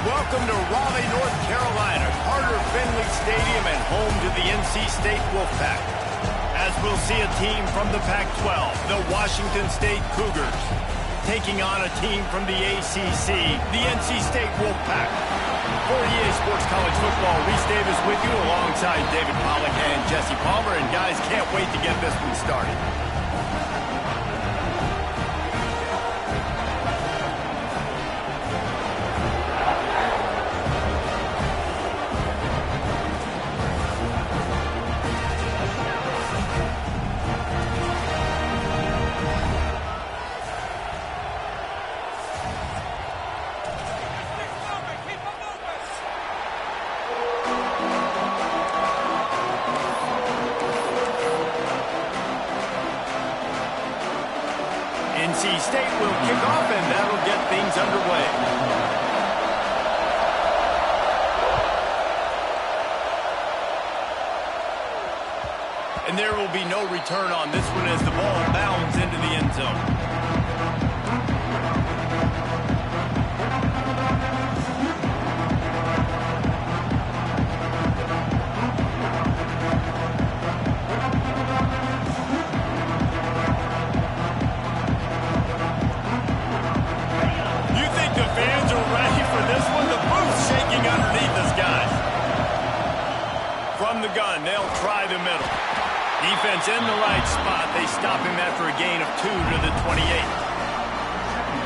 Welcome to Raleigh, North Carolina, Carter Finley Stadium and home to the NC State Wolfpack. As we'll see a team from the Pac-12, the Washington State Cougars, taking on a team from the ACC, the NC State Wolfpack. For EA Sports College Football, Reese Davis with you alongside David Pollack and Jesse Palmer. And guys, can't wait to get this one started. NC State will kick off, and that'll get things underway. And there will be no return on this one as the ball bounds into the end zone. From the gun, they'll try the middle. Defense in the right spot. They stop him after a gain of 2 to the 28.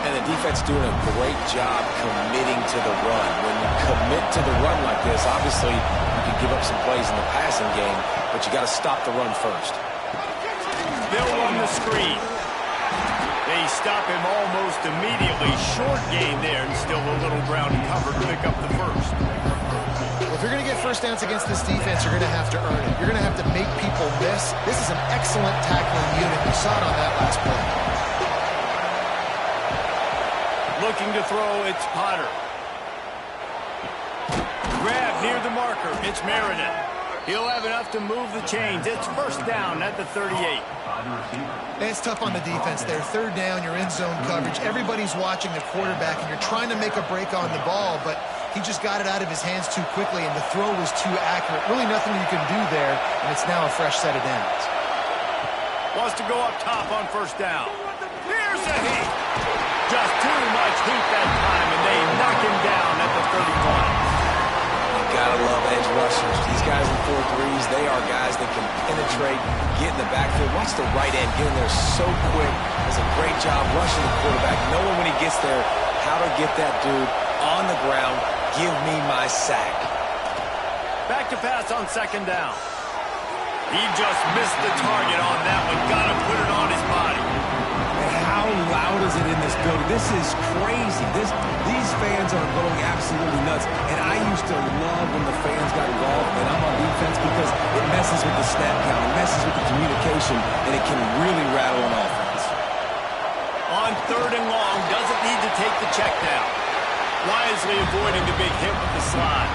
And the defense doing a great job committing to the run. When you commit to the run like this, obviously you can give up some plays in the passing game, but you got to stop the run first. They'll run the screen. They stop him almost immediately. Short gain there, and still a little ground cover to pick up the first. If you're going to get first downs against this defense, you're going to have to earn it. You're going to have to make people miss. This is an excellent tackling unit. You saw it on that last play. Looking to throw, it's Potter. Grab near the marker. It's Meredith. He'll have enough to move the chains. It's first down at the 38. It's tough on the defense there. Third down, you're in zone coverage. Everybody's watching the quarterback, and you're trying to make a break on the ball, but he just got it out of his hands too quickly, and the throw was too accurate. Really nothing you can do there, and it's now a fresh set of downs. Wants to go up top on first down. Here's a heat. Just too much heat that time, and they knock him down at the 31. You gotta love edge rushers. These guys in 4-3s, they are guys that can penetrate, get in the backfield. Watch the right end getting there so quick. Does a great job rushing the quarterback, knowing when he gets there how to get that dude on the ground. Give me my sack. Back to pass on second down. He just missed the target on that one. Gotta put it on his body. And how loud is it in this building? This is crazy. These fans are going absolutely nuts. And I used to love when the fans got involved, and I'm on defense, because it messes with the snap count, it messes with the communication, and it can really rattle an offense. On third and long, doesn't need to take the check down. Wisely avoiding the big hit with the slide.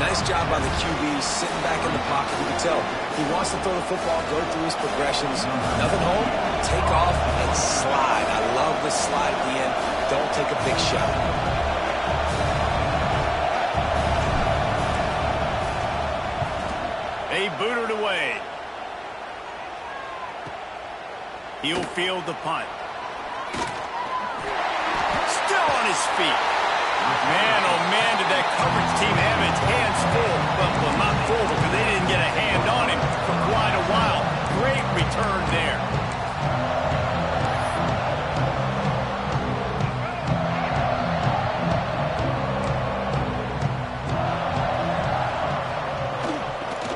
Nice job by the QB, sitting back in the pocket. You can tell he wants to throw the football, go through his progressions. Nothing home, take off, and slide. I love the slide at the end. Don't take a big shot. They booted away. He'll field the punt. Still on his feet. Man, oh man, did that coverage team have its hands full. Well, not full, because they didn't get a hand on him for quite a while. Great return there.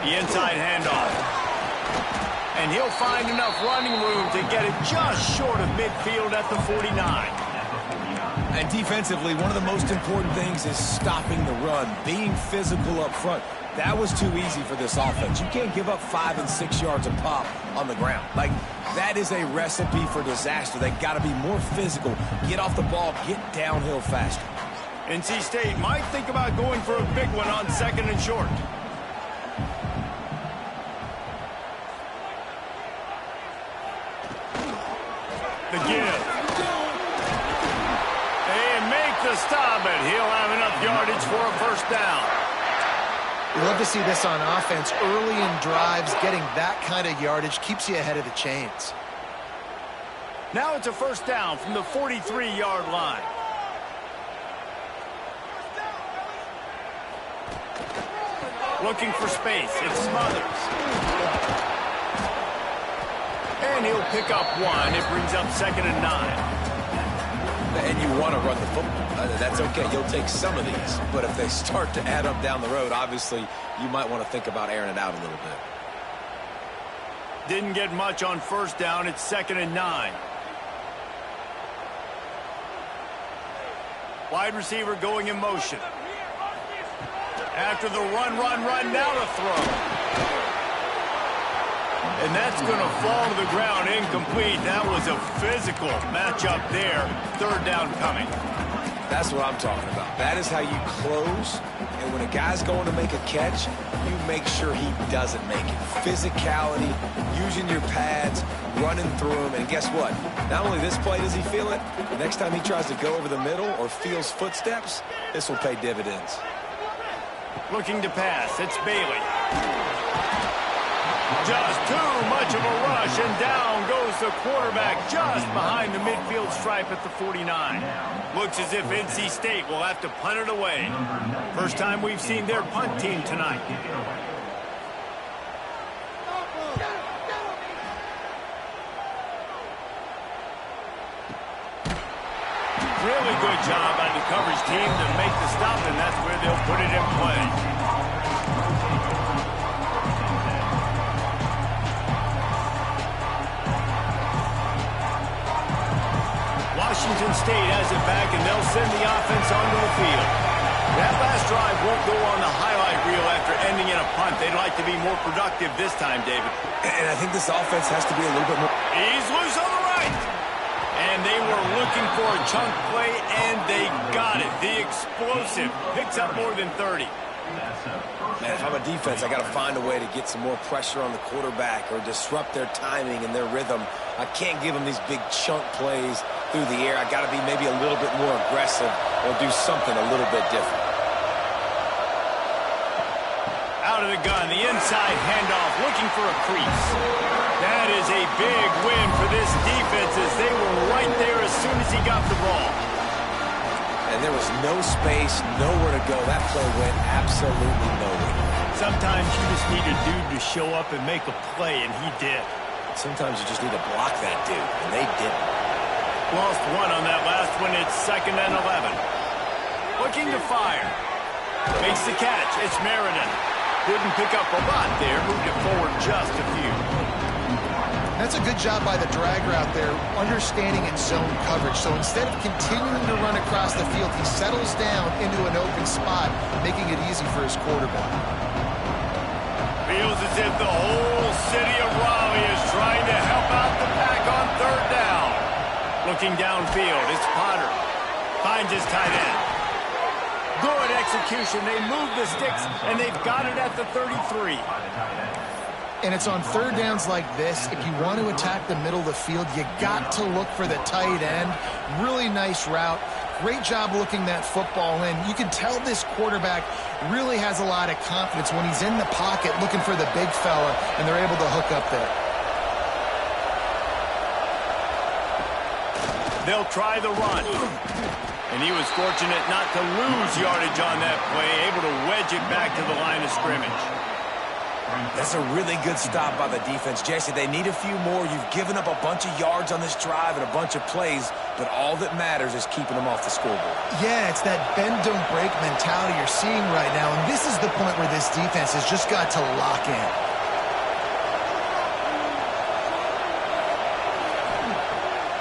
The inside handoff. And he'll find enough running room to get it just short of midfield at the 49. And defensively, one of the most important things is stopping the run, being physical up front. That was too easy for this offense. You can't give up 5 and 6 yards a pop on the ground. Like, that is a recipe for disaster. They got to be more physical, get off the ball, get downhill faster. NC State might think about going for a big one on second and short. The give. They make the the stop, but he'll have enough yardage for a first down. We love to see this on offense. Early in drives, getting that kind of yardage keeps you ahead of the chains. Now it's a first down from the 43-yard line. Looking for space. It smothers. And he'll pick up one. It brings up 2nd and 9. And you want to run the football. That's okay. You'll take some of these. But if they start to add up down the road, obviously, you might want to think about airing it out a little bit. Didn't get much on first down. It's 2nd and 9. Wide receiver going in motion. After the run, now the throw. And that's going to fall to the ground incomplete. That was a physical matchup there. 3rd down coming. That's what I'm talking about. That is how you close. And when a guy's going to make a catch, you make sure he doesn't make it. Physicality, using your pads, running through him. And guess what? Not only this play does he feel it, the next time he tries to go over the middle or feels footsteps, this will pay dividends. Looking to pass. It's Bailey. Just too much of a rush, and down goes the quarterback just behind the midfield stripe at the 49. Looks as if NC State will have to punt it away. First time we've seen their punt team tonight. Really good job by the coverage team to make the stop, and that's where they'll put it in play. Washington State has it back, and they'll send the offense onto the field. That last drive won't go on the highlight reel after ending in a punt. They'd like to be more productive this time, David. And I think this offense has to be a little bit more. He's loose on the right. And they were looking for a chunk play, and they got it. The explosive picks up more than 30. Man, if I'm a defense, I got to find a way to get some more pressure on the quarterback or disrupt their timing and their rhythm. I can't give them these big chunk plays through the air. I got to be maybe a little bit more aggressive or do something a little bit different. Out of the gun, the inside handoff, looking for a crease. That is a big win for this defense as they were right there as soon as he got the ball. And there was no space, nowhere to go. That play went absolutely nowhere. Sometimes you just need a dude to show up and make a play, and he did. Sometimes you just need to block that dude, and they didn't. Lost one on that last one. It's 2nd and 11. Looking to fire. Makes the catch. It's Meriden. Didn't pick up a lot there. Moved it forward just a few. That's a good job by the drag route there, understanding its zone coverage. So instead of continuing to run across the field, he settles down into an open spot, making it easy for his quarterback. Feels as if the whole city of Raleigh is trying to help out the pack on 3rd down. Looking downfield, it's Potter. Finds his tight end. Good execution. They move the sticks, and they've got it at the 33. And it's on 3rd downs like this. If you want to attack the middle of the field, you got to look for the tight end. Really nice route. Great job looking that football in. You can tell this quarterback really has a lot of confidence when he's in the pocket looking for the big fella, and they're able to hook up there. They'll try the run. And he was fortunate not to lose yardage on that play, able to wedge it back to the line of scrimmage. That's a really good stop by the defense. Jesse, they need a few more. You've given up a bunch of yards on this drive and a bunch of plays, but all that matters is keeping them off the scoreboard. Yeah, it's that bend, don't break mentality you're seeing right now, and this is the point where this defense has just got to lock in.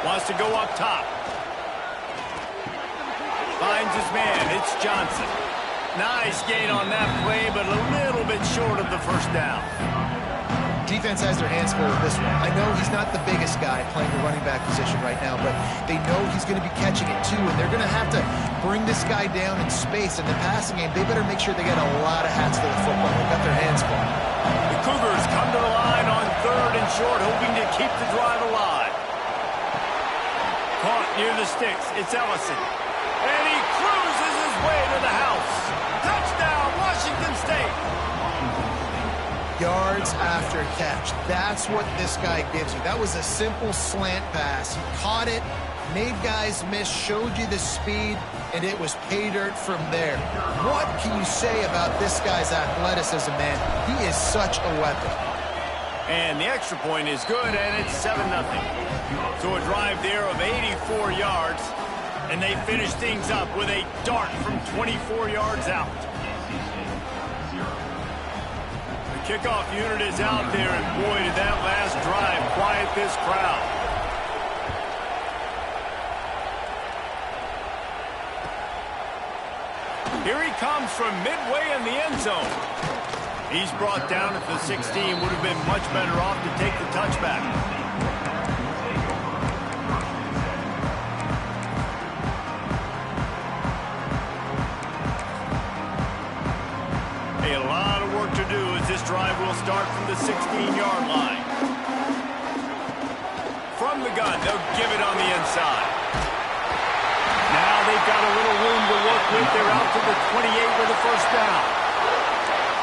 Wants to go up top. Finds his man. It's Johnson. Nice gain on that play, but a little bit short of the first down. Defense has their hands full with this one. I know he's not the biggest guy playing the running back position right now, but they know he's going to be catching it too, and they're going to have to bring this guy down in space. In the passing game, they better make sure they get a lot of hats to the football. They've got their hands full. The Cougars come to the line on 3rd and short, hoping to keep the drive alive. Caught near the sticks. It's Ellison. And he cruises his way to the house. Touchdown, Washington State. Yards after catch. That's what this guy gives you. That was a simple slant pass. He caught it, made guys miss, showed you the speed, and it was pay dirt from there. What can you say about this guy's athleticism, man? He is such a weapon. And the extra point is good, and it's 7-0. So a drive there of 84 yards, and they finish things up with a dart from 24 yards out. The kickoff unit is out there, and boy, did that last drive quiet this crowd. Here he comes from midway in the end zone. He's brought down at the 16. Would have been much better off to take the touchback. A lot of work to do as this drive will start from the 16-yard line. From the gun, they'll give it on the inside. Now they've got a little room to work with. They're out to the 28 with a first down.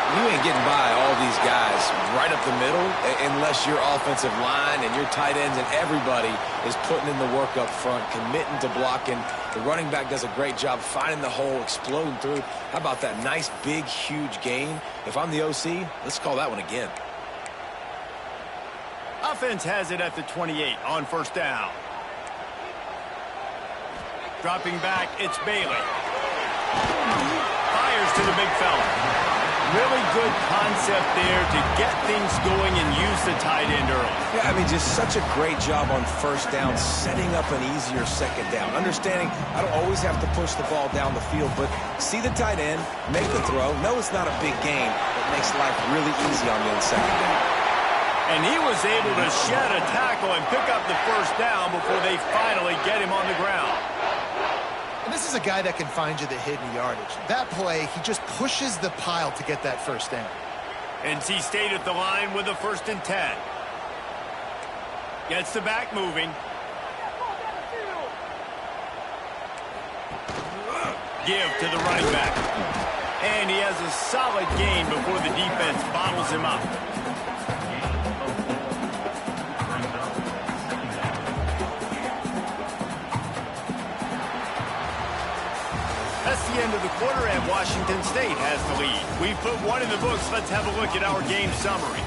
You ain't getting by all these guys right up the middle unless your offensive line and your tight ends and everybody is putting in the work up front, committing to blocking. The running back does a great job finding the hole, exploding through. How about that nice, big, huge gain? If I'm the OC, let's call that one again. Offense has it at the 28 on first down. Dropping back, it's Bailey. Fires to the big fella. Really good concept there to get things going and use the tight end early. Yeah, I mean, just such a great job on first down, setting up an easier second down. Understanding I don't always have to push the ball down the field, but see the tight end, make the throw. No, it's not a big gain, but makes life really easy on me in second down. And he was able to shed a tackle and pick up the first down before they finally get him on the ground. And this is a guy that can find you the hidden yardage. That play, he just pushes the pile to get that first down. NC State at the line with a 1st and 10. Gets the back moving. Give to the running back. And he has a solid gain before the defense bottles him up. That's the end of the quarter, and Washington State has the lead. We've put one in the books. Let's have a look at our game summary.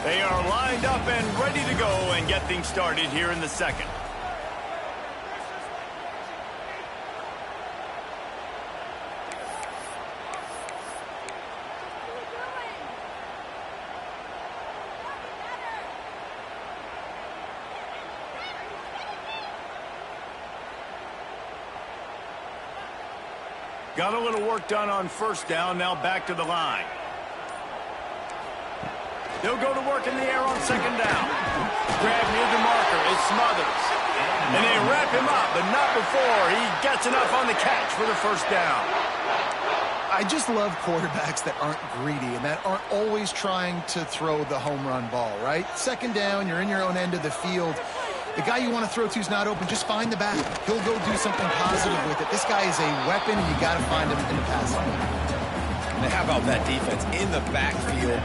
They are lined up and ready to go and get things started here in the second. Got a little work done on first down, now back to the line. They'll go to work in the air on second down. Grab near the marker, it smothers. And they wrap him up, but not before he gets enough on the catch for the first down. I just love quarterbacks that aren't greedy and that aren't always trying to throw the home run ball, right? Second down, you're in your own end of the field. The guy you want to throw to is not open. Just find the back. He'll go do something positive with it. This guy is a weapon, and you got to find him in the passing game. And how about that defense in the backfield?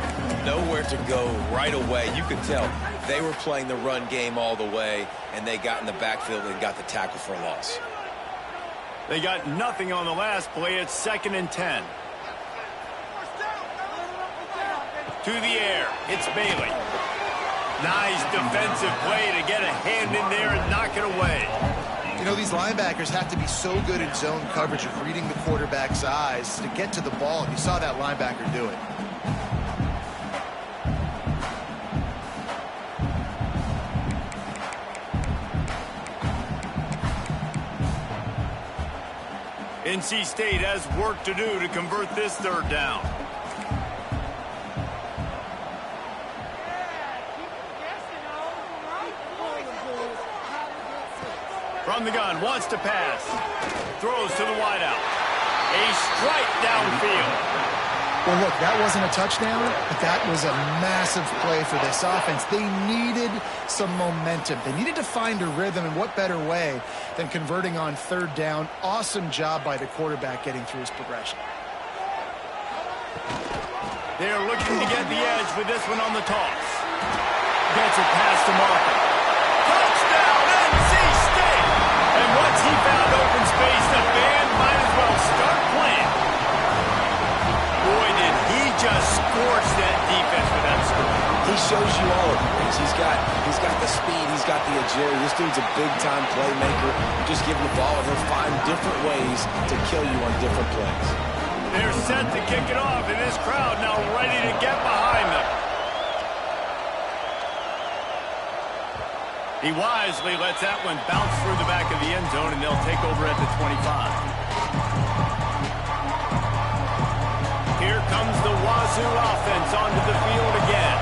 Nowhere to go right away. You could tell they were playing the run game all the way, and they got in the backfield and got the tackle for a loss. They got nothing on the last play. It's 2nd and 10. To the air. It's Bailey. Nice defensive play to get a hand in there and knock it away. You know, these linebackers have to be so good in zone coverage of reading the quarterback's eyes to get to the ball. You saw that linebacker do it. NC State has work to do to convert this third down. From the gun, wants to pass. Throws to the wideout. A strike downfield. Well, look, that wasn't a touchdown, but that was a massive play for this offense. They needed some momentum. They needed to find a rhythm, and what better way than converting on third down. Awesome job by the quarterback getting through his progression. They're looking to get the edge with this one on the toss. Gets it past the marker. Touchdown, NC State! And once he found open space, the band might as well start playing. Boy, did he just scorch that defense with that score. He shows you all of it. He's got the speed. He's got the agility. This dude's a big-time playmaker. Just give him the ball, and he'll find different ways to kill you on different plays. They're set to kick it off, and this crowd now ready to get behind them. He wisely lets that one bounce through the back of the end zone, and they'll take over at the 25. Here comes the Wazoo offense onto the field again.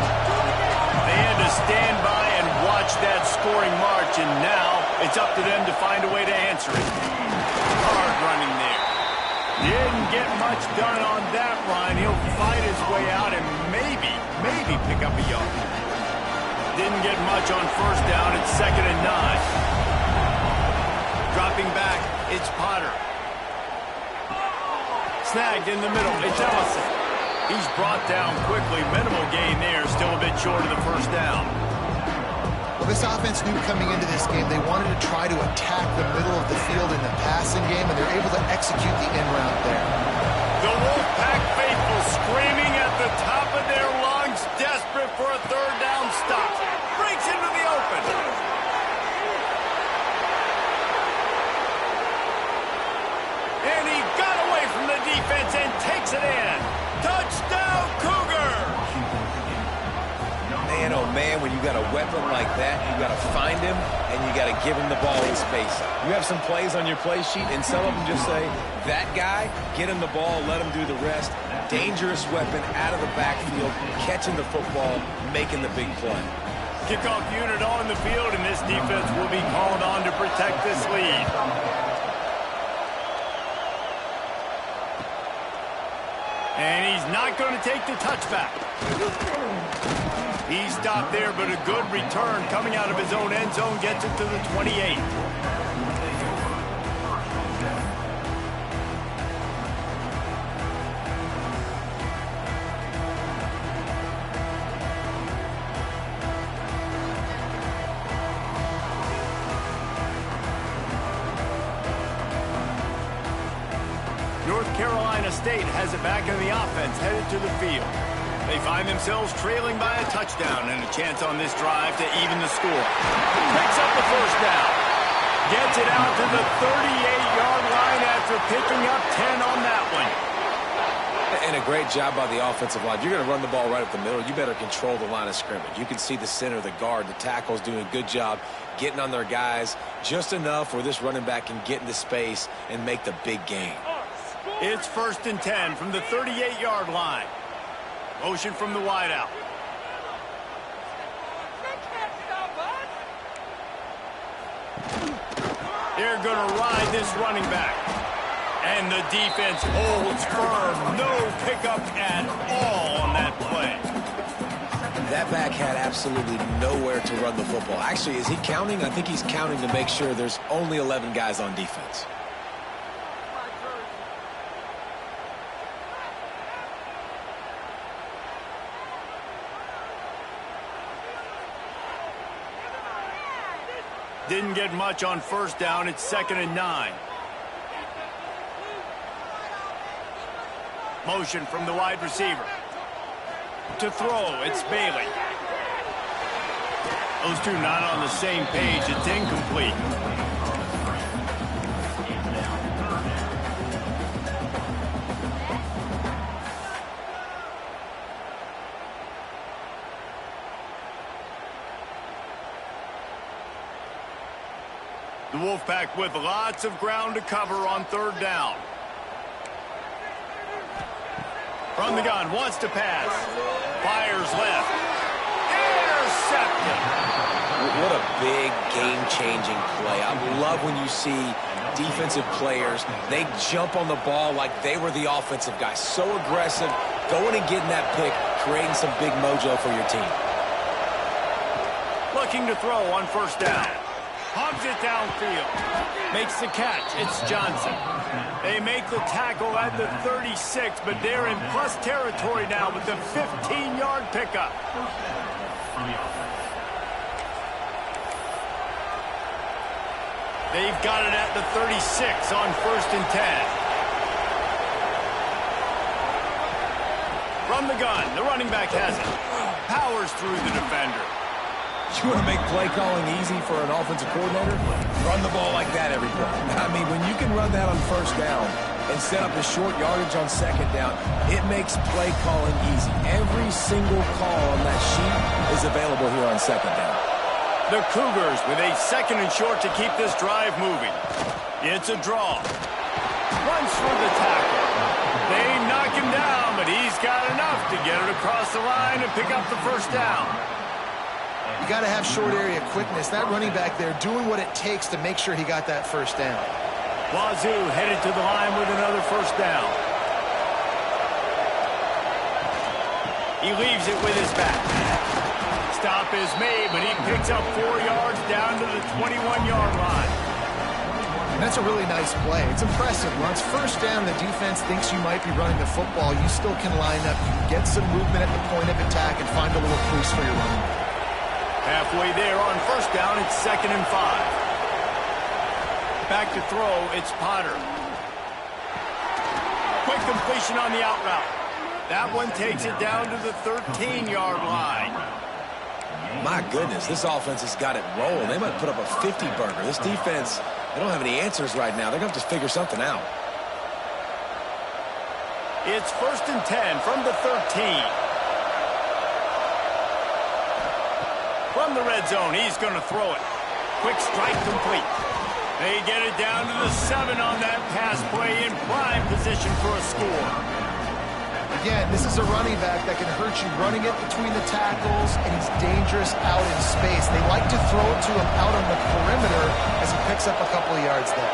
They had to stand by and watch that scoring march, and now it's up to them to find a way to answer it. Hard running there. Didn't get much done on that run. He'll fight his way out and maybe pick up a yard. Didn't get much on first down. It's 2nd and 9. Dropping back, it's Potter. Snagged in the middle, it's Ellison. He's brought down quickly. Minimal gain there, still a bit short of the first down. Well, this offense knew coming into this game they wanted to try to attack the middle of the field in the passing game, and they're able to execute the end route there. The Wolfpack faithful screaming at the top of their lungs, desperate for a third down stop. Breaks into the open. And he got away from the defense and takes it in. Touchdown, Cougar! Man, oh man, when you got a weapon like that, you got to find him, and you got to give him the ball in space. You have some plays on your play sheet, and some of them just say, that guy, get him the ball, let him do the rest. Dangerous weapon out of the backfield, catching the football, making the big play. Kickoff unit on the field, and this defense will be called on to protect this lead. And he's not going to take the touchback. He stopped there, but a good return coming out of his own end zone gets it to the 28. North Carolina State has it back in the offense, headed to the field. They find themselves trailing by a touchdown and a chance on this drive to even the score. Picks up the first down. Gets it out to the 38-yard line after picking up 10 on that one. And a great job by the offensive line. If you're going to run the ball right up the middle, you better control the line of scrimmage. You can see the center, the guard, the tackles doing a good job getting on their guys just enough where this running back can get into space and make the big game. It's 1st and 10 from the 38-yard line. Motion from the wideout. They're going to ride this running back. And the defense holds firm. No pickup at all on that play. That back had absolutely nowhere to run the football. Actually, is he counting? I think he's counting to make sure there's only 11 guys on defense. Didn't get much on first down. It's 2nd and 9. Motion from the wide receiver. To throw, it's Bailey. Those two not on the same page. It's incomplete. The Wolfpack with lots of ground to cover on third down. From the gun, wants to pass. Fires left. Intercepted. What a big game-changing play. I love when you see defensive players, they jump on the ball like they were the offensive guy. So aggressive, going and getting that pick, creating some big mojo for your team. Looking to throw on first down. Hogs it downfield. Makes the catch. It's Johnson. They make the tackle at the 36, but they're in plus territory now with the 15-yard pickup. They've got it at the 36 on 1st and 10. From the gun, the running back has it. Powers through the defender. You want to make play calling easy for an offensive coordinator? Run the ball like that every play. I mean, when you can run that on first down and set up the short yardage on second down, it makes play calling easy. Every single call on that sheet is available here on second down. The Cougars with a 2nd and short to keep this drive moving. It's a draw. Runs through the tackle. They knock him down, but he's got enough to get it across the line and pick up the first down. You got to have short area quickness. That running back there doing what it takes to make sure he got that first down. Wazoo headed to the line with another first down. He leaves it with his back. Stop is made, but he picks up 4 yards down to the 21-yard line. And that's a really nice play. It's impressive. Once first down, the defense thinks you might be running the football. You still can line up. You can get some movement at the point of attack and find a little crease for your running back. Halfway there on first down, it's 2nd and 5. Back to throw, it's Potter. Quick completion on the out route. That one takes it down to the 13-yard line. My goodness, this offense has got it rolling. They might put up a 50-burger. This defense, they don't have any answers right now. They're going to have to figure something out. It's 1st and 10 from the 13. From the red zone, he's going to throw it. Quick strike complete. They get it down to the 7 on that pass play in prime position for a score. Again, this is a running back that can hurt you running it between the tackles, and he's dangerous out in space. They like to throw it to him out on the perimeter as he picks up a couple of yards there.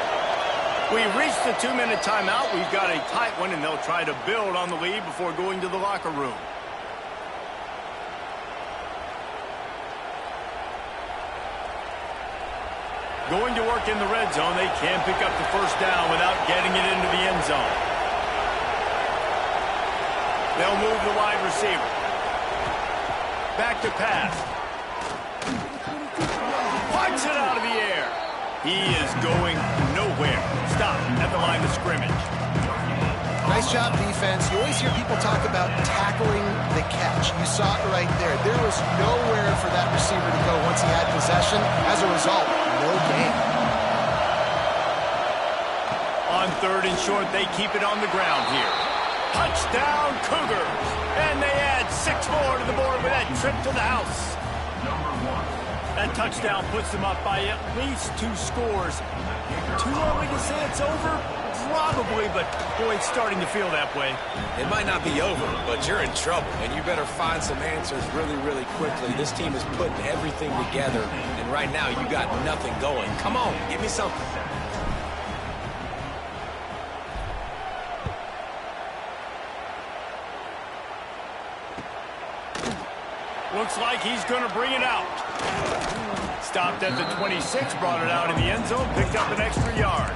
We've reached the 2-minute timeout. We've got a tight one, and they'll try to build on the lead before going to the locker room. Going to work in the red zone, they can pick up the first down without getting it into the end zone. They'll move the wide receiver. Back to pass. Punch it out of the air. He is going nowhere. Stop at the line of scrimmage. Nice job, defense. You always hear people talk about tackling the catch. You saw it right there. There was nowhere for that receiver to go once he had possession. As a result, no gain. On 3rd and short, they keep it on the ground here. Touchdown, Cougars. And they add 6 more to the board with that trip to the house. That touchdown puts them up by at least 2 scores. Too early to say it's over? Probably, but boy, it's starting to feel that way. It might not be over, but you're in trouble, and you better find some answers really, really quickly. This team is putting everything together, and right now you got nothing going. Come on, give me something. Looks like he's going to bring it out. Stopped at the 26, brought it out in the end zone, picked up an extra yard.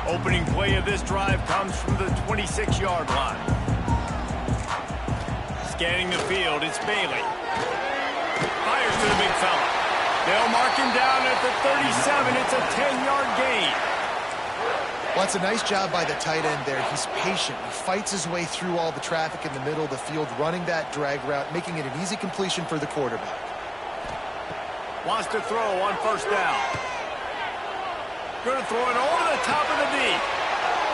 Opening play of this drive comes from the 26-yard line. Scanning the field, it's Bailey. Fires to the big fella. They'll mark him down at the 37. It's a 10-yard gain. Well, it's a nice job by the tight end there. He's patient. He fights his way through all the traffic in the middle of the field, running that drag route, making it an easy completion for the quarterback. Wants to throw on first down. Going to throw it over the top of the knee.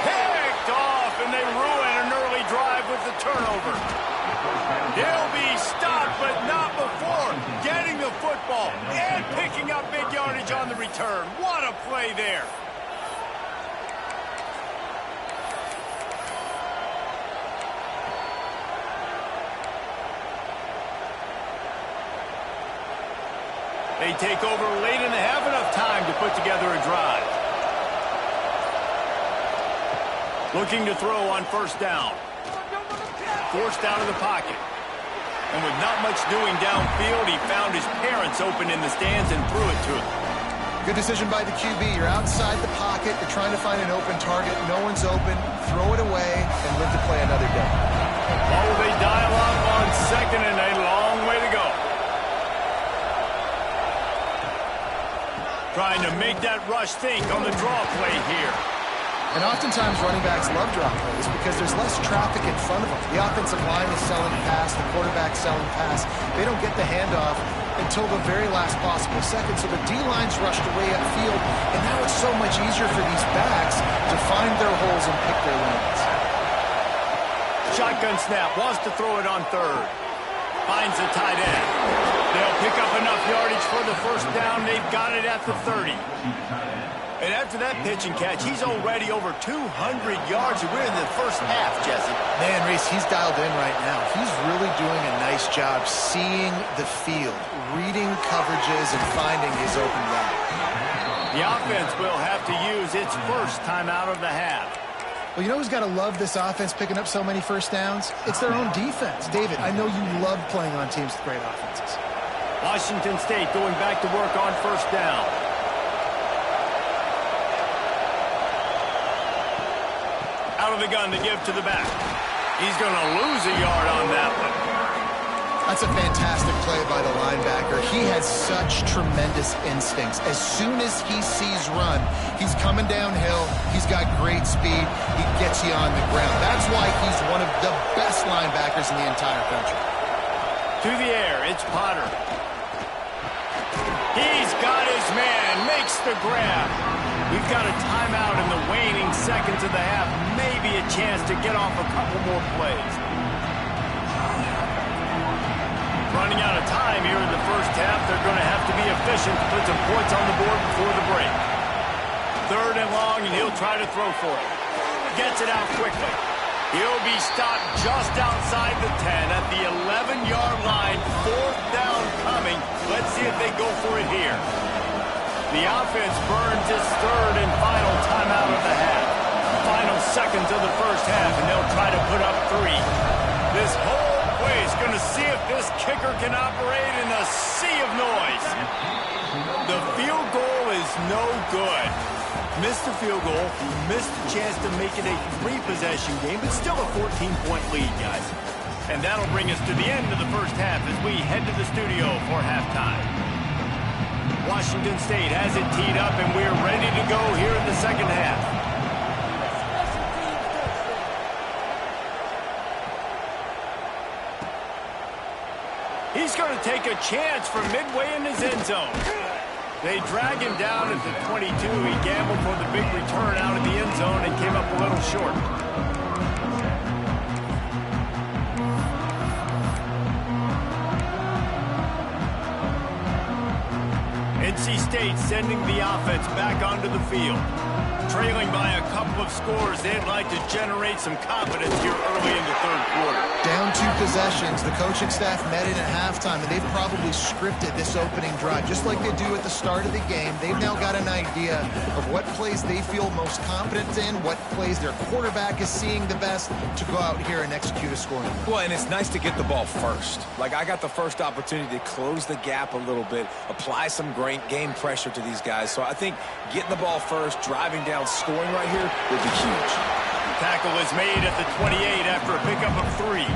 Picked off, and they ruin an early drive with the turnover. He'll be stopped, but not before getting the football and picking up big yardage on the return. What a play there. They take over late in the half, enough time to put together a drive. Looking to throw on first down. Forced out of the pocket. And with not much doing downfield, he found his parents open in the stands and threw it to him. Good decision by the QB. You're outside the pocket. You're trying to find an open target. No one's open. Throw it away and live to play another day. Oh, they dial up on second and a long way to go. Trying to make that rush think on the draw play here. And oftentimes running backs love draw plays because there's less traffic in front of them. The offensive line is selling pass, the quarterback selling pass. They don't get the handoff until the very last possible second. So the D-line's rushed away upfield, and now it's so much easier for these backs to find their holes and pick their lanes. Shotgun snap, wants to throw it on third. Finds the tight end. They'll pick up enough yardage for the first down. They've got it at the 30. And after that pitch and catch, he's already over 200 yards. We're in the first half, Jesse. Man, Reese, he's dialed in right now. He's really doing a nice job seeing the field, reading coverages, and finding his open guy. The offense will have to use its first timeout of the half. Well, you know who's got to love this offense picking up so many first downs? It's their own defense. David, I know you love playing on teams with great offenses. Washington State going back to work on first down. Out of the gun to give to the back. He's going to lose a yard on that one. That's a fantastic play by the linebacker. He has such tremendous instincts. As soon as he sees run, he's coming downhill. He's got great speed. He gets you on the ground. That's why he's one of the best linebackers in the entire country. To the air, it's Potter. He's got his man, makes the grab. We've got a timeout in the waning seconds of the half. Maybe a chance to get off a couple more plays. Running out of time here in the first half. They're going to have to be efficient to put some points on the board before the break. Third and long, and he'll try to throw for it. Gets it out quickly. He'll be stopped just outside the 10 at the 11-yard line. Fourth down coming. Let's see if they go for it here. The offense burns its third and final timeout of the half. Final seconds of the first half, and they'll try to put up 3. This whole play is going to see if this kicker can operate in a sea of noise. The field goal is no good. Missed the field goal, missed the chance to make it a 3-possession game, but still a 14-point lead, guys. And that'll bring us to the end of the first half as we head to the studio for halftime. Washington State has it teed up, and we're ready to go here in the second half. He's going to take a chance from midway in his end zone. They drag him down at the 22. He gambled for the big return out of the end zone and came up a little short. NC State sending the offense back onto the field. Trailing by a couple of scores, they'd like to generate some confidence here early in the third quarter. Down 2 possessions. The coaching staff met in at halftime, and they've probably scripted this opening drive. Just like they do at the start of the game, they've now got an idea of what plays they feel most confident in, what plays their quarterback is seeing the best to go out here and execute a scoring. Well, and it's nice to get the ball first. Like, I got the first opportunity to close the gap a little bit, apply some great game pressure to these guys. So I think getting the ball first, driving down, scoring right here would be huge. Tackle is made at the 28 after a pickup of 3.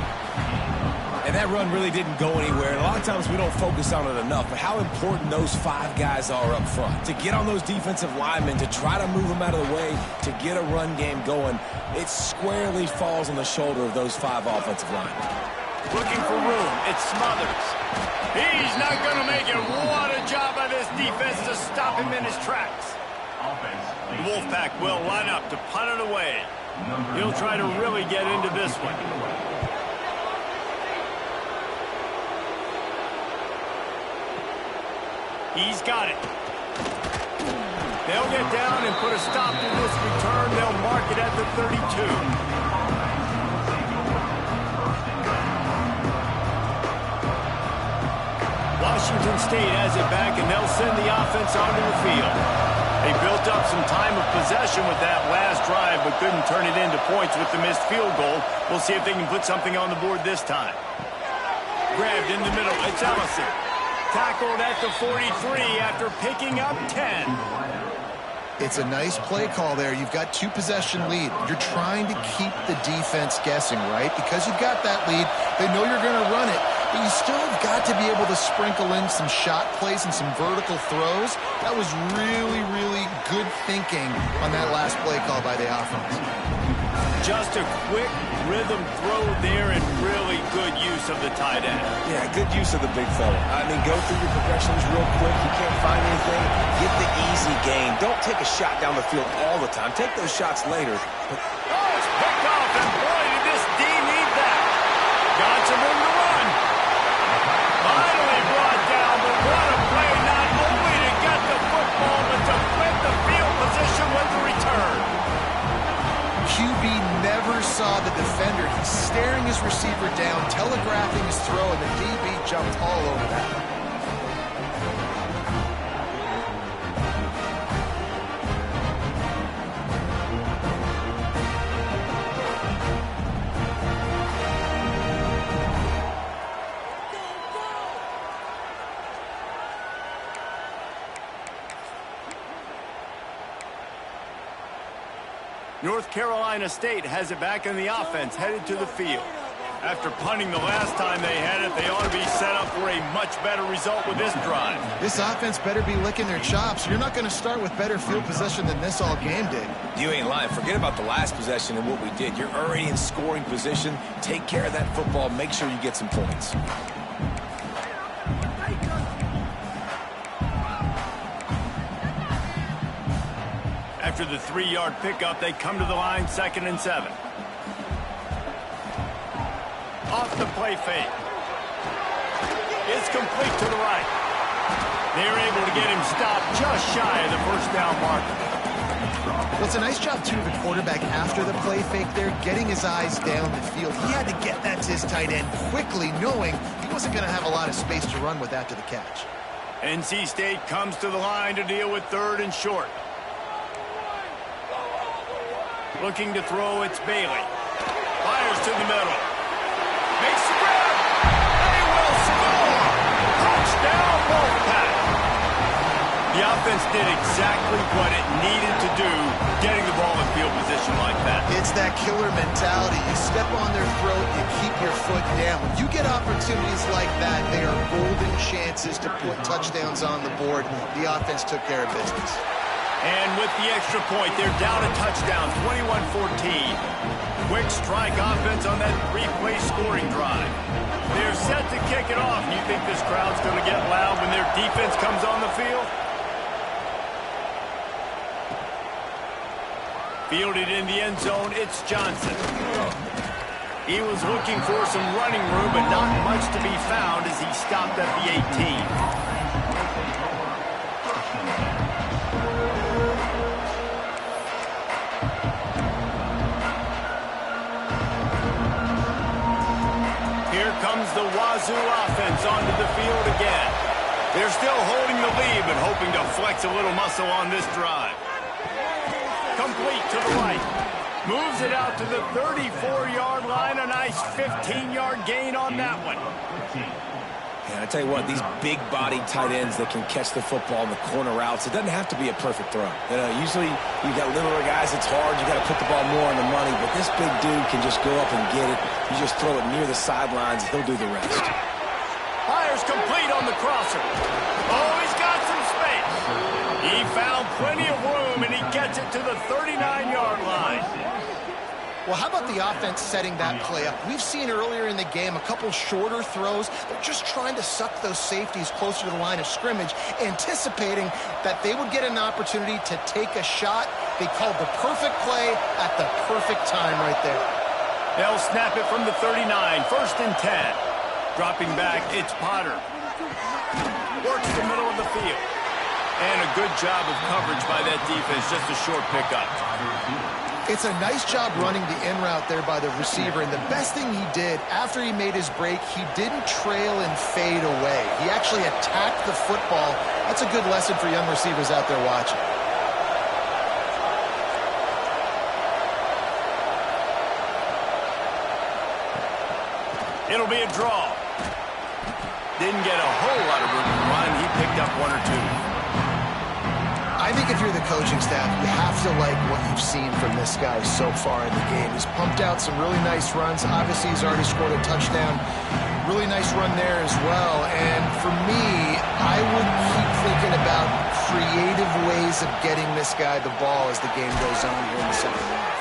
And that run really didn't go anywhere. And a lot of times we don't focus on it enough, but how important those 5 guys are up front. To get on those defensive linemen, to try to move them out of the way, to get a run game going, it squarely falls on the shoulder of those 5 offensive linemen. Looking for room. It's Smothers. He's not going to make it. What a job by this defense to stop him in his tracks. The Wolfpack will line up to punt it away. He'll try to really get into this one. He's got it. They'll get down and put a stop to this return. They'll mark it at the 32. Washington State has it back, and they'll send the offense onto the field. They built up some time of possession with that last drive, but couldn't turn it into points with the missed field goal. We'll see if they can put something on the board this time. Grabbed in the middle. It's Ellison. Tackled at the 43 after picking up 10. It's a nice play call there. You've got 2-possession lead. You're trying to keep the defense guessing, right? Because you've got that lead, they know you're going to run it, but you still have got to be able to sprinkle in some shot plays and some vertical throws. That was really, really good thinking on that last play call by the offense. Just a quick rhythm throw there and really good use of the tight end. Yeah, good use of the big fella. I mean, go through your progressions real quick. You can't find anything. Get the easy gain. Don't take a shot down the field all the time. Take those shots later. But it's picked off, and boy, did this D need that. Got some room to run. Finally brought down, but what a play, not only to get the football, but to flip the field position with the return. QB never saw the defender. He's staring his receiver down, telegraphing his throw, and the DB jumped all over that. North Carolina State has it back in the offense, headed to the field. After punting the last time they had it, they ought to be set up for a much better result with this drive. This offense better be licking their chops. You're not going to start with better field possession than this all game did. you ain't lying. Forget about the last possession and what we did. You're already in scoring position. Take care of that football. Make sure you get some points. After the 3-yard pickup, they come to the line, 2nd and 7. Off the play fake. It's complete to the right. They're able to get him stopped just shy of the first down marker. Well, it's a nice job, too, of the quarterback after the play fake there, getting his eyes down the field. He had to get that to his tight end quickly, knowing he wasn't going to have a lot of space to run with after the catch. NC State comes to the line to deal with 3rd and short. Looking to throw, it's Bailey. Fires to the middle. Makes the grab. They will score. Touchdown, Wolfpack. The offense did exactly what it needed to do, getting the ball in field position like that. It's that killer mentality. You step on their throat, you keep your foot down. When you get opportunities like that, they are golden chances to put touchdowns on the board. The offense took care of business. And with the extra point, they're down a touchdown, 21-14. Quick strike offense on that 3-play scoring drive. They're set to kick it off. You think this crowd's going to get loud when their defense comes on the field? Fielded in the end zone, it's Johnson. He was looking for some running room, but not much to be found as he stopped at the 18. Comes the Wazoo offense onto the field again. They're still holding the lead, but hoping to flex a little muscle on this drive. Complete to the right. Moves it out to the 34-yard line. A nice 15-yard gain on that one. Yeah, I tell you what, these big-bodied tight ends that can catch the football in the corner routes, it doesn't have to be a perfect throw. Usually you've got littler guys, it's hard, you got to put the ball more on the money, but this big dude can just go up and get it. You just throw it near the sidelines, he'll do the rest. Fires complete on the crosser. Oh, he's got some space. He found plenty of room, and he gets it to the 39-yard line. Well, how about the offense setting that play up? We've seen earlier in the game a couple shorter throws. They're just trying to suck those safeties closer to the line of scrimmage, anticipating that they would get an opportunity to take a shot. They called the perfect play at the perfect time right there. They'll snap it from the 39, 1st and 10. Dropping back, it's Potter. Works the middle of the field. And a good job of coverage by that defense, just a short pickup. It's a nice job running the in route there by the receiver, and the best thing he did after he made his break, he didn't trail and fade away. He actually attacked the football. That's a good lesson for young receivers out there watching. It'll be a draw. Didn't get a whole lot of room to run. He picked up one or two. I think if you're the coaching staff, you have to like what you've seen from this guy so far in the game. He's pumped out some really nice runs. Obviously, he's already scored a touchdown. Really nice run there as well. And for me, I would keep thinking about creative ways of getting this guy the ball as the game goes on here in the second half.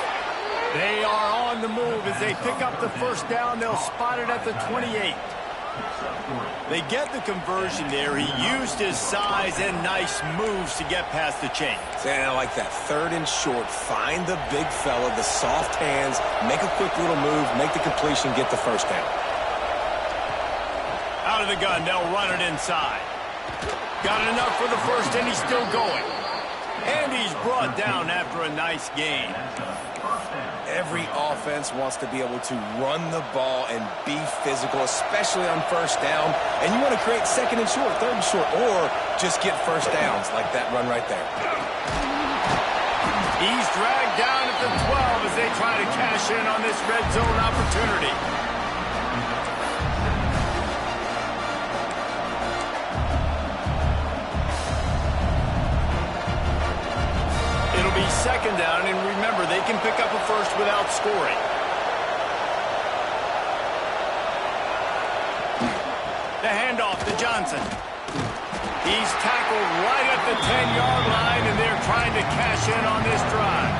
They are on the move as they pick up the first down. They'll spot it at the 28. They get the conversion there. He used his size and nice moves to get past the chains. And I like that. 3rd and short. Find the big fella, the soft hands, make a quick little move, make the completion, get the first down. Out of the gun, they'll run it inside. Got enough for the first, and he's still going. And he's brought down after a nice gain. Every offense wants to be able to run the ball and be physical, especially on first down. And you want to create 2nd and short, 3rd and short, or just get first downs like that run right there. He's dragged down at the 12 as they try to cash in on this red zone opportunity. It'll be 2nd down, and remember, they can pick up a first without scoring. The handoff to Johnson. He's tackled right at the 10-yard line, and they're trying to cash in on this drive.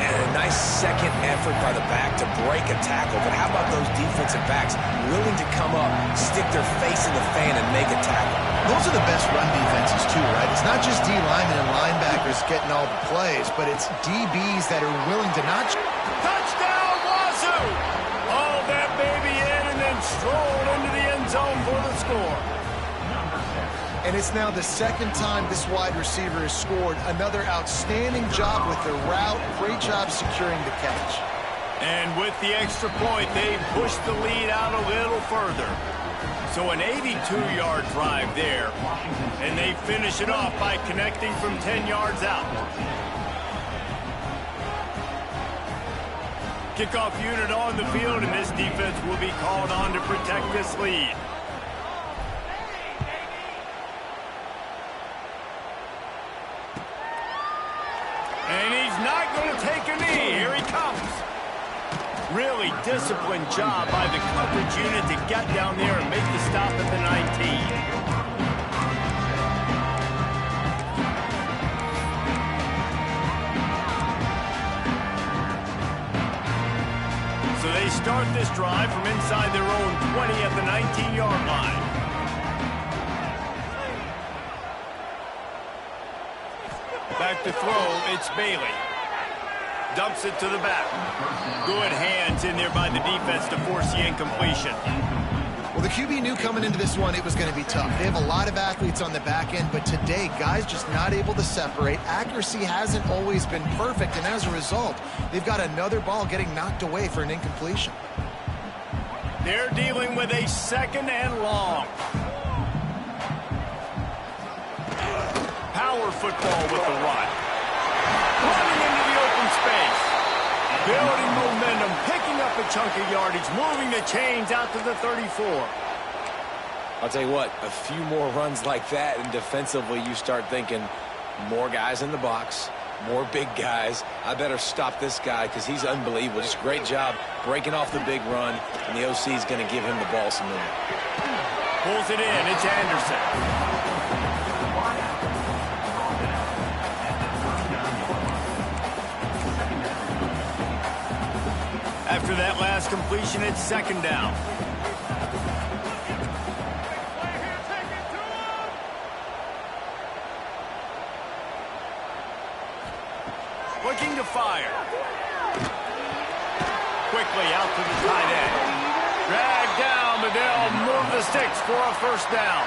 And a nice second effort by the back to break a tackle. But how about those defensive backs willing to come up, stick their face in the fan, and make a tackle? Those are the best run defenses, too, right? It's not just D linemen and linebackers getting all the plays, but it's DBs that are willing to not... Touchdown, Wazoo! Hauled that baby in and then strolled into the end zone for the score. And it's now the 2nd time this wide receiver has scored. Another outstanding job with the route. Great job securing the catch. And with the extra point, they push the lead out a little further. So an 82-yard drive there. And they finish it off by connecting from 10 yards out. Kickoff unit on the field, and this defense will be called on to protect this lead. And he's not going to take a knee. Here he comes. Really disciplined job by the coverage unit to get down there and make the stop at the 19. So they start this drive from inside their own 20 at the 19-yard line. Back to throw, it's Bailey. Dumps it to the back. Good hands in there by the defense to force the incompletion. Well, the QB knew coming into this one it was going to be tough. They have a lot of athletes on the back end, but today, guys just not able to separate. Accuracy hasn't always been perfect, and as a result, they've got another ball getting knocked away for an incompletion. They're dealing with a 2nd and long. Power football with the run. Running into the open space. Building momentum, picking up a chunk of yardage, moving the chains out to the 34. I'll tell you what, a few more runs like that, and defensively you start thinking, more guys in the box, more big guys. I better stop this guy because he's unbelievable. Just a great job breaking off the big run, and the OC is going to give him the ball some room. Pulls it in, it's Anderson. After that last completion, it's 2nd down. Looking to fire. Quickly out to the tight end. Dragged down, but they'll move the sticks for a first down.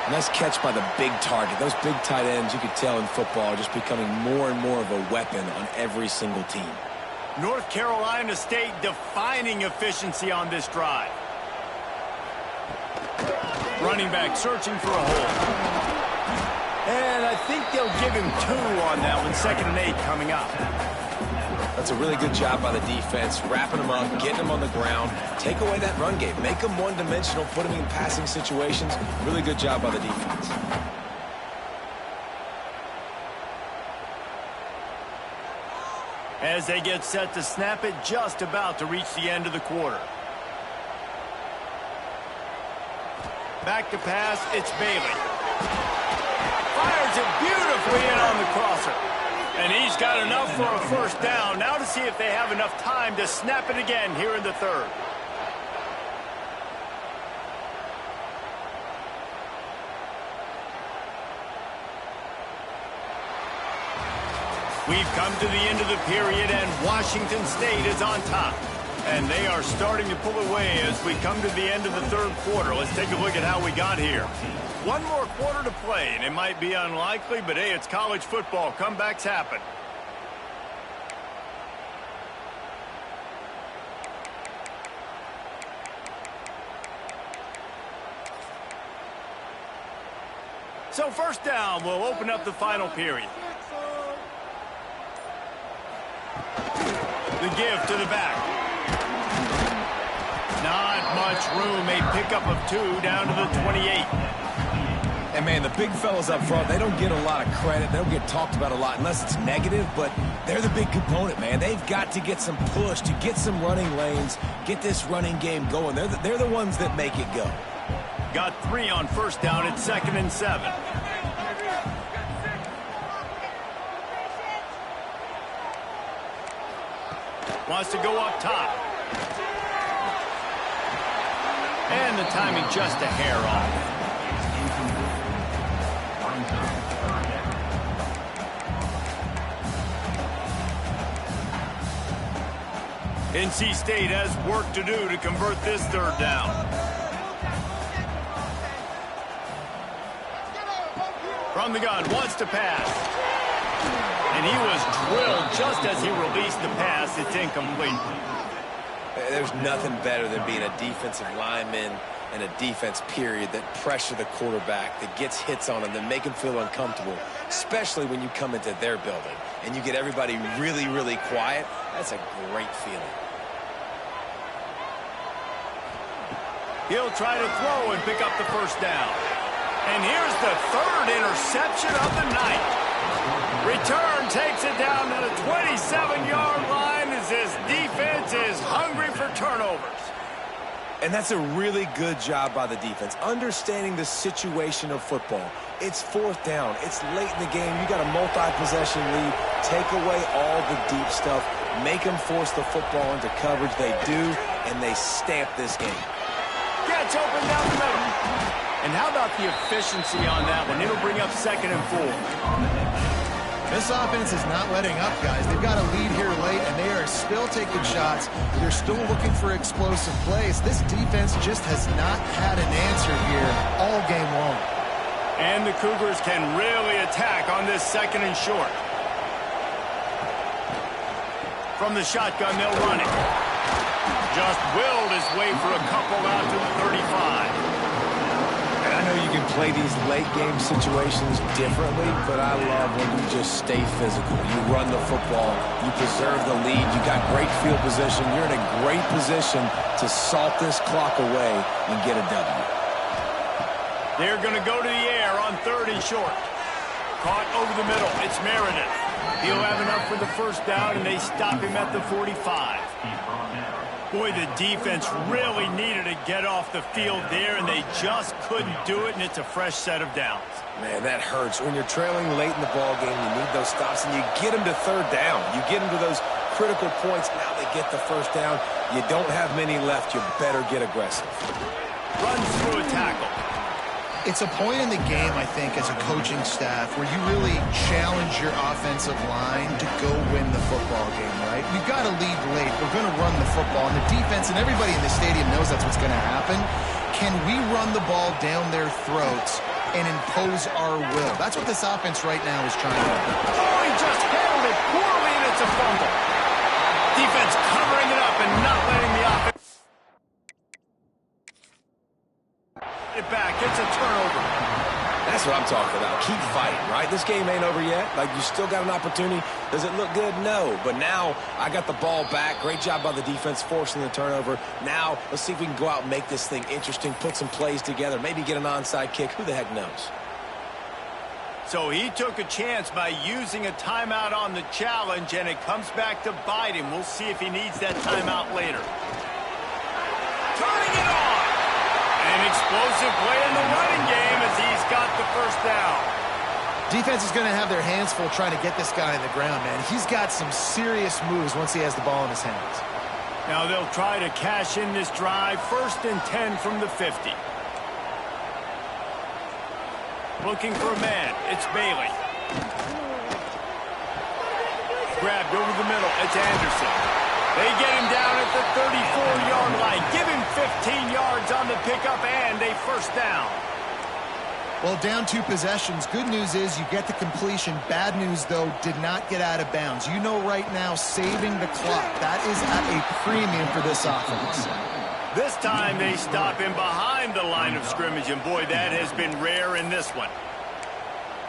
Nice catch by the big target. Those big tight ends, you could tell in football, are just becoming more and more of a weapon on every single team. North Carolina State defining efficiency on this drive. Running back searching for a hole. And I think they'll give him 2 on that one. 2nd and 8 coming up. That's a really good job by the defense, wrapping them up, getting them on the ground. Take away that run game. Make them one-dimensional, put them in passing situations. Really good job by the defense. As they get set to snap it, just about to reach the end of the quarter. Back to pass, it's Bailey. Fires it beautifully in on the crosser. And he's got enough for a first down. Now to see if they have enough time to snap it again here in the third. We've come to the end of the period, and Washington State is on top. And they are starting to pull away as we come to the end of the third quarter. Let's take a look at how we got here. One more quarter to play, and it might be unlikely, but hey, it's college football. Comebacks happen. So first down, we'll open up the final period. The give to the back. Not much room. A pickup of 2 down to the 28. And, man, the big fellas up front, they don't get a lot of credit. They don't get talked about a lot unless it's negative, but they're the big component, man. They've got to get some push, to get some running lanes, get this running game going. They're the ones that make it go. Got 3 on first down. It's 2nd and 7. Wants to go up top. And the timing just a hair off. NC State has work to do to convert this third down. From the gun, wants to pass. And he was drilled just as he released the pass. It's incomplete. There's nothing better than being a defensive lineman and a defense, period, that pressure the quarterback, that gets hits on him, that make him feel uncomfortable, especially when you come into their building and you get everybody really, really quiet. That's a great feeling. He'll try to throw and pick up the first down. And here's the third interception of the night. Return takes it down to the 27-yard line as this defense is hungry for turnovers. And that's a really good job by the defense, understanding the situation of football. It's fourth down. It's late in the game. You got a multi-possession lead. Take away all the deep stuff. Make them force the football into coverage. They do, and they stamp this game. Gets open down the middle. And how about the efficiency on that one? It'll bring up 2nd and 4. This offense is not letting up, guys. They've got a lead here late, and they are still taking shots. They're still looking for explosive plays. This defense just has not had an answer here all game long. And the Cougars can really attack on this 2nd and short. From the shotgun, they'll run it. Just willed his way for a couple out to the 35. I know you can play these late game situations differently, but I love when you just stay physical. You run the football, you preserve the lead, you got great field position, you're in a great position to salt this clock away and get a W. They're going to go to the air on 3rd and short. Caught over the middle. It's Meredith. He'll have enough for the first down, and they stop him at the 45. Boy, the defense really needed to get off the field there, and they just couldn't do it, and it's a fresh set of downs. Man, that hurts. When you're trailing late in the ball game, you need those stops, and you get them to 3rd down. You get them to those critical points. Now they get the first down. You don't have many left. You better get aggressive. Runs through a tackle. It's a point in the game, I think, as a coaching staff where you really challenge your offensive line to go win the football game, right? We've got to lead late. We're going to run the football. And the defense and everybody in the stadium knows that's what's going to happen. Can we run the ball down their throats and impose our will? That's what this offense right now is trying to do. Oh, he just handled it poorly, and it's a fumble. Defense covering it up and not letting the offense it back. It's a turnover. That's what I'm talking about. Keep fighting, right? This game ain't over yet. Like, you still got an opportunity. Does it look good? No. But now I got the ball back. Great job by the defense forcing the turnover. Now let's see if we can go out and make this thing interesting, put some plays together, maybe get an onside kick. Who the heck knows? So he took a chance by using a timeout on the challenge, and it comes back to bite him. We'll see if he needs that timeout later. Turning it on! An explosive play in the running game as he's got the first down. Defense is going to have their hands full trying to get this guy on the ground, man. He's got some serious moves once he has the ball in his hands. Now they'll try to cash in this drive. 1st and 10 from the 50. Looking for a man. It's Bailey. Grabbed over the middle. It's Anderson. They get him down at the 34-yard line. Give him 15 yards on the pickup and a first down. Well, down 2 possessions. Good news is you get the completion. Bad news, though, did not get out of bounds. You know right now, saving the clock. That is at a premium for this offense. This time they stop him behind the line of scrimmage, and boy, that has been rare in this one.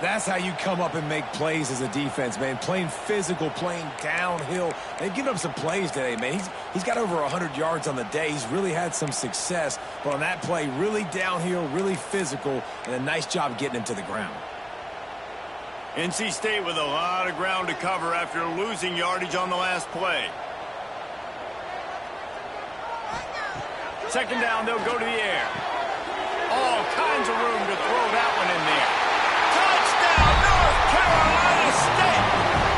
That's how you come up and make plays as a defense, man. Playing physical, playing downhill. They've given up some plays today, man. He's got over 100 yards on the day. He's really had some success. But on that play, really downhill, really physical, and a nice job getting him to the ground. NC State with a lot of ground to cover after losing yardage on the last play. 2nd down, they'll go to the air. All kinds of room to throw that one in there. Touchdown, North Carolina State!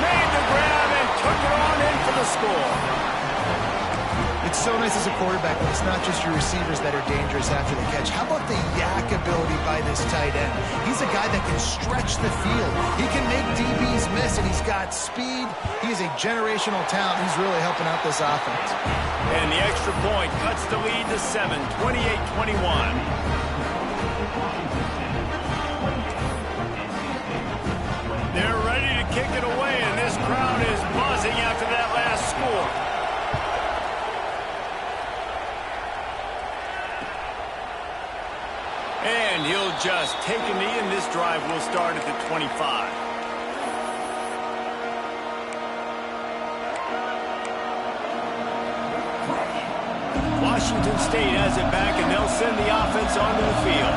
Made the grab and took it on in for the score. It's so nice as a quarterback when it's not just your receivers that are dangerous after the catch. How about the yak ability by this tight end? He's a guy that can stretch the field. He can make DBs miss, and he's got speed. He is a generational talent. He's really helping out this offense. And the extra point cuts the lead to 7, 28-21. They're ready to kick it away, and this crowd is buzzing after that last score. And he'll just take a knee, and this drive will start at the 25. Washington State has it back, and they'll send the offense onto the field.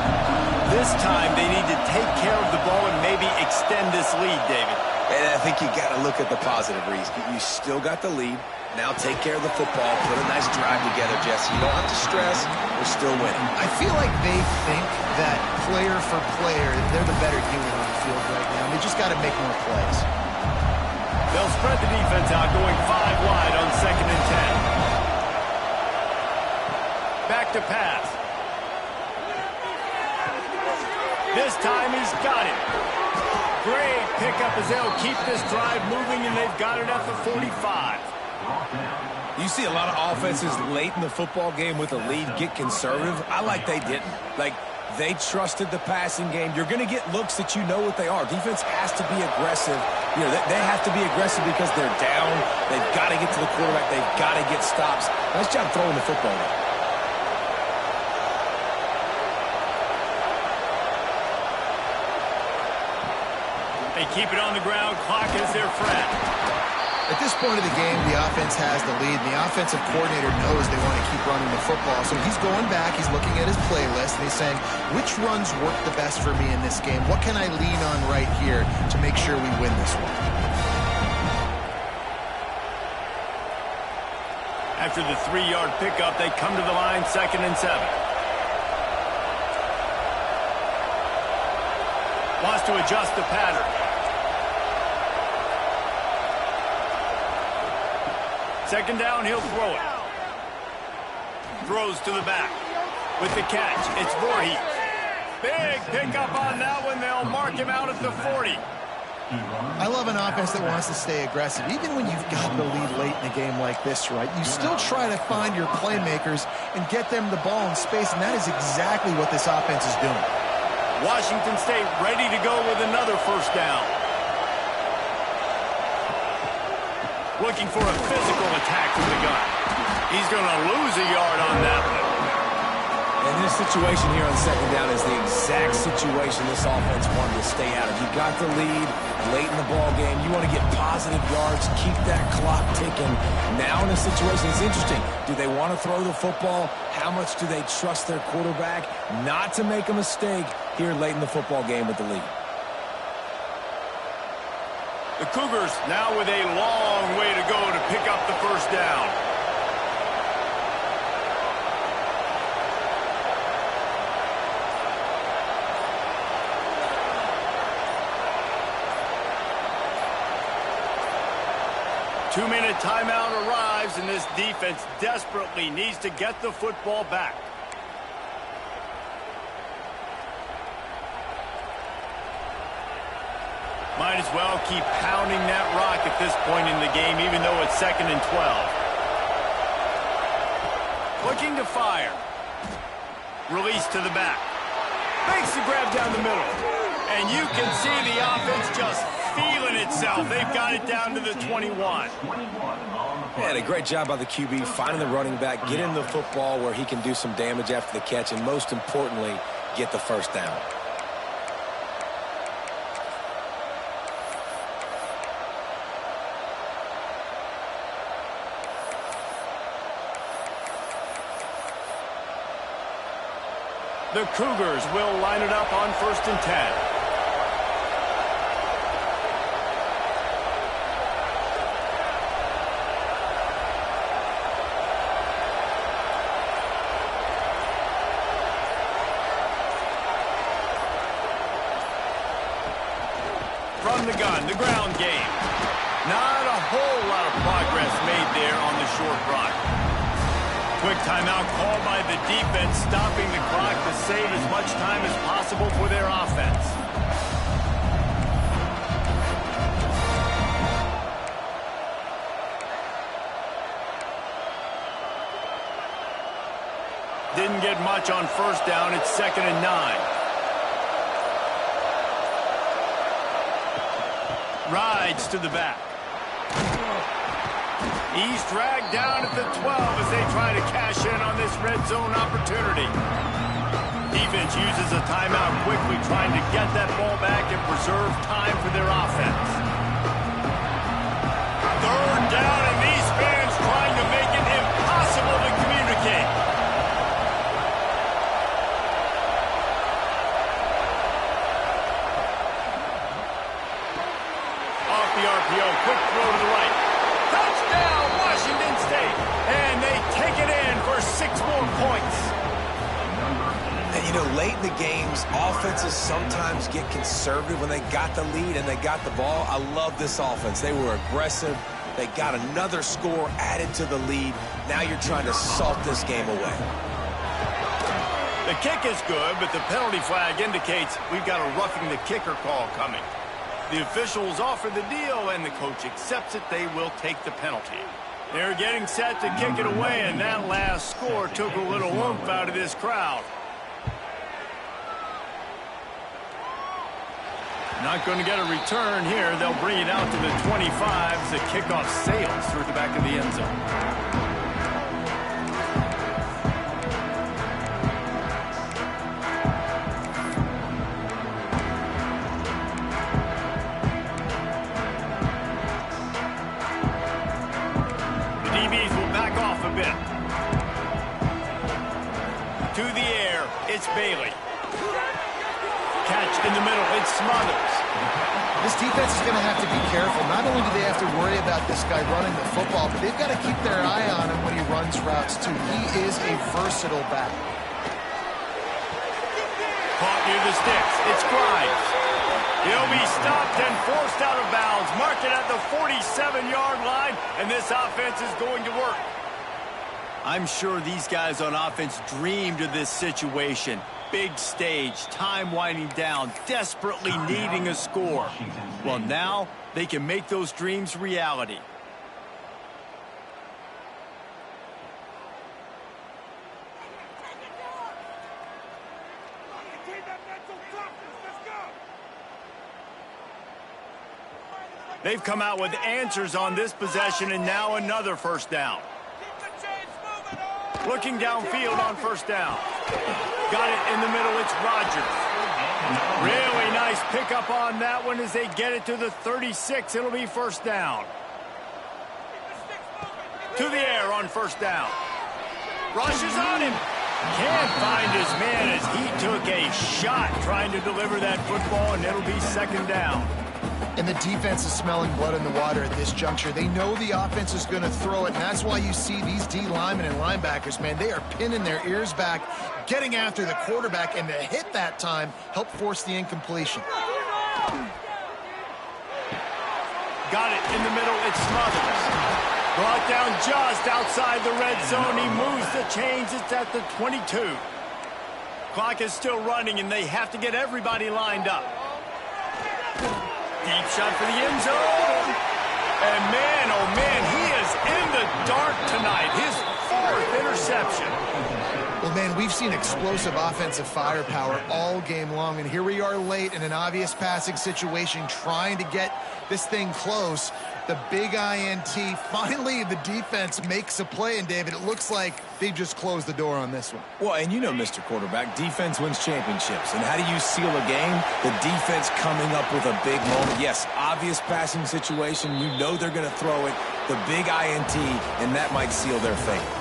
This time, they need to take care of the ball and maybe extend this lead, David. And I think you got to look at the positive, Reese. You still got the lead. Now take care of the football. Put a nice drive together, Jesse. You don't have to stress. We're still winning. I feel like they think that player for player, they're the better unit on the field right now. They just got to make more plays. They'll spread the defense out, going 5 wide on 2nd and 10. Back to pass. This time he's got it. Great pickup as they'll keep this drive moving, and they've got it at the 45. You see a lot of offenses late in the football game with a lead get conservative. I like they didn't. Like, they trusted the passing game. You're going to get looks that you know what they are. Defense has to be aggressive. You know, they have to be aggressive because they're down. They've got to get to the quarterback. They've got to get stops. Nice job throwing the football there. They keep it on the ground. Clock is their friend. At this point of the game, the offense has the lead, and the offensive coordinator knows they want to keep running the football. So he's going back, he's looking at his playlist, and he's saying, which runs work the best for me in this game? What can I lean on right here to make sure we win this one? After the 3-yard pickup, they come to the line, 2nd and 7. Wants to adjust the pattern. Second down, he'll throw it. Throws to the back. With the catch, it's Voorhees. Big pickup on that one. They'll mark him out at the 40. I love an offense that wants to stay aggressive. Even when you've got the lead late in a game like this, right, you still try to find your playmakers and get them the ball in space, and that is exactly what this offense is doing. Washington State ready to go with another first down. Looking for a physical attack from the gun. He's going to lose a yard on that one. And this situation here on second down is the exact situation this offense wanted to stay out of. You got the lead late in the ball game. You want to get positive yards, keep that clock ticking. Now in a situation, it's interesting. Do they want to throw the football? How much do they trust their quarterback not to make a mistake here late in the football game with the lead? The Cougars now with a long way to go to pick up the first down. Two-minute timeout arrives, and this defense desperately needs to get the football back. Might as well keep pounding that rock at this point in the game, even though it's 2nd and 12. Looking to fire. Release to the back. Makes the grab down the middle. And you can see the offense just feeling itself. They've got it down to the 21. Yeah, a great job by the QB, finding the running back, getting the football where he can do some damage after the catch, and most importantly, get the first down. The Cougars will line it up on 1st and 10. From the gun, the ground game. Not a whole lot of progress made there on the short run. Quick timeout called by the defense, stopping the clock to save as much time as possible for their offense. Didn't get much on 1st down. It's 2nd and 9. Rides to the back. He's dragged down at the 12 as they try to cash in on this red zone opportunity. Defense uses a timeout quickly, trying to get that ball back and preserve time for their offense. 3rd down, and these fans trying to make it impossible to communicate. Off the RPO, quick throw to the right. Touchdown, Washington State. And they take it in for 6 more points. And, you know, late in the games, offenses sometimes get conservative when they got the lead and they got the ball. I love this offense. They were aggressive. They got another score added to the lead. Now you're trying to salt this game away. The kick is good, but the penalty flag indicates we've got a roughing the kicker call coming. The officials offer the deal, and the coach accepts it. They will take the penalty. They're getting set to kick it away, and that last score took a little oomph out of this crowd. Not going to get a return here. They'll bring it out to the 25 as the kickoff sails through the back of the end zone. To the air, it's Bailey. Catch in the middle, it's Smothers. This defense is going to have to be careful. Not only do they have to worry about this guy running the football, but they've got to keep their eye on him when he runs routes, too. He is a versatile back. Caught near the sticks, it's Grimes. He'll be stopped and forced out of bounds. Mark it at the 47-yard line, and this offense is going to work. I'm sure these guys on offense dreamed of this situation. Big stage, time winding down, desperately needing a score. Well, now they can make those dreams reality. They've come out with answers on this possession, and now another first down. Looking downfield on first down. Got it in the middle. It's Rodgers. Really nice pickup on that one as they get it to the 36. It'll be first down. To the air on first down. Rushes on him. Can't find his man as he took a shot trying to deliver that football, and it'll be second down. And the defense is smelling blood in the water at this juncture. They know the offense is going to throw it, and that's why you see these D linemen and linebackers, man, they are pinning their ears back, getting after the quarterback, and the hit that time helped force the incompletion. Got it in the middle. It's Smothers. Brought down just outside the red zone. He moves the chains. It's at the 22. Clock is still running, and they have to get everybody lined up. Deep shot for the end zone. And man, oh man, he is in the dark tonight. His 4th interception. Well, man, we've seen explosive offensive firepower all game long, and here we are late in an obvious passing situation trying to get this thing close. The big INT. Finally, the defense makes a play, and David, it looks like they just closed the door on this one. Well, and you know, Mr. Quarterback, defense wins championships. And how do you seal a game? The defense coming up with a big moment. Yes, obvious passing situation. You know they're going to throw it. The big INT, and that might seal their fate.